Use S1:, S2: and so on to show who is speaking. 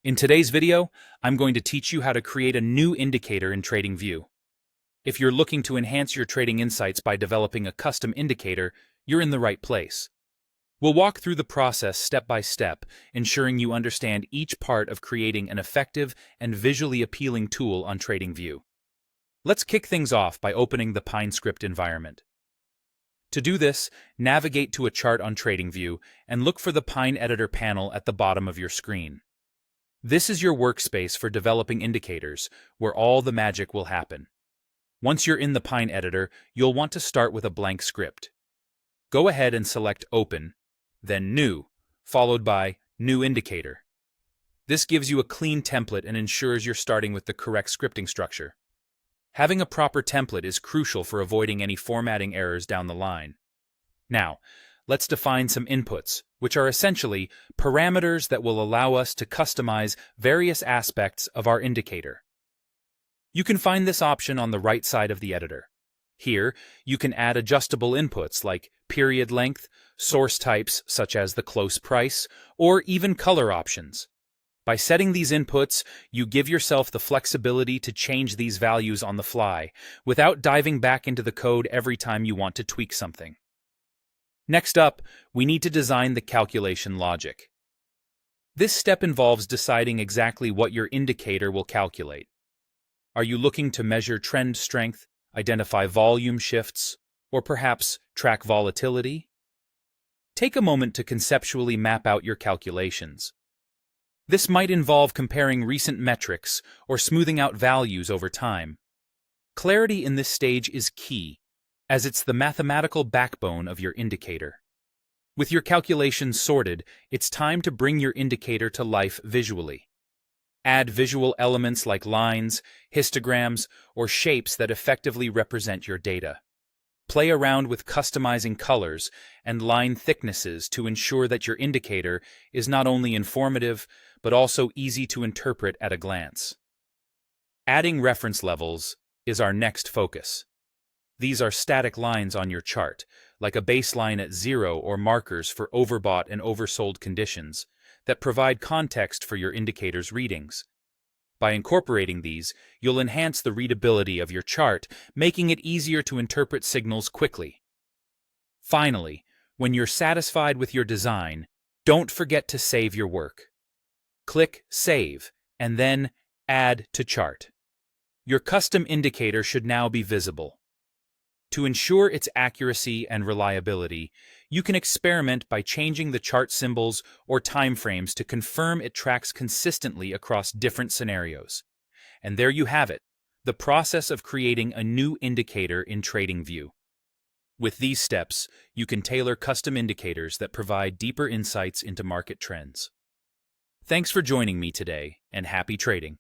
S1: In today's video, I'm going to teach you how to create a new indicator in TradingView. If you're looking to enhance your trading insights by developing a custom indicator, you're in the right place. We'll walk through the process step by step, ensuring you understand each part of creating an effective and visually appealing tool on TradingView. Let's kick things off by opening the PineScript environment. To do this, navigate to a chart on TradingView and look for the Pine Editor panel at the bottom of your screen. This is your workspace for developing indicators, where all the magic will happen. Once you're in the Pine Editor, you'll want to start with a blank script. Go ahead and select Open, then New, followed by New Indicator. This gives you a clean template and ensures you're starting with the correct scripting structure. Having a proper template is crucial for avoiding any formatting errors down the line. Now, let's define some inputs, which are essentially parameters that will allow us to customize various aspects of our indicator. You can find this option on the right side of the editor. Here, you can add adjustable inputs like period length, source types such as the close price, or even color options. By setting these inputs, you give yourself the flexibility to change these values on the fly, without diving back into the code every time you want to tweak something. Next up, we need to design the calculation logic. This step involves deciding exactly what your indicator will calculate. Are you looking to measure trend strength, identify volume shifts, or perhaps track volatility? Take a moment to conceptually map out your calculations. This might involve comparing recent metrics or smoothing out values over time. Clarity in this stage is key, as it's the mathematical backbone of your indicator. With your calculations sorted, it's time to bring your indicator to life visually. Add visual elements like lines, histograms, or shapes that effectively represent your data. Play around with customizing colors and line thicknesses to ensure that your indicator is not only informative, but also easy to interpret at a glance. Adding reference levels is our next focus. These are static lines on your chart, like a baseline at 0 or markers for overbought and oversold conditions, that provide context for your indicator's readings. By incorporating these, you'll enhance the readability of your chart, making it easier to interpret signals quickly. Finally, when you're satisfied with your design, don't forget to save your work. Click Save, and then Add to Chart. Your custom indicator should now be visible. To ensure its accuracy and reliability, you can experiment by changing the chart symbols or timeframes to confirm it tracks consistently across different scenarios. And there you have it, the process of creating a new indicator in TradingView. With these steps, you can tailor custom indicators that provide deeper insights into market trends. Thanks for joining me today, and happy trading.